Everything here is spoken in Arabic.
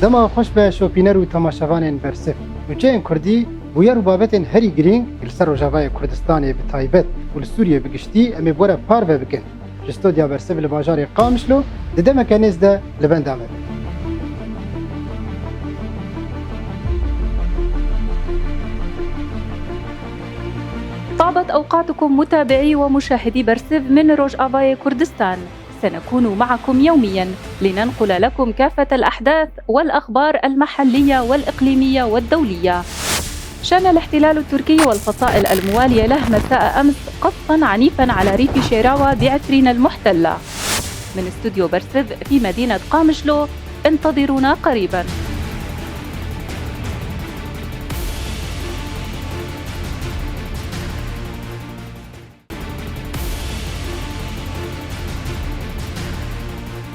دما خوش به شوپینر و تماشاوان برسف نوچه کردی بویر و بابت هری گرین السر و جوای کردستان به تایبت و سوریه بگشتی امی بوره پار و بکن جستودیا برسف لباجار قامشلو دده مکنیز ده لبند آمده. طابت أوقاتكم متابعي ومشاهدي برسف من روجافاي كردستان. سنكون معكم يومياً لننقل لكم كافة الأحداث والأخبار المحلية والإقليمية والدولية. شن الاحتلال التركي والفصائل الموالية له مساء أمس قصفاً عنيفاً على ريف شيراوة بعفرين المحتلة. من استوديو برسف في مدينة قامشلو، انتظرونا قريباً.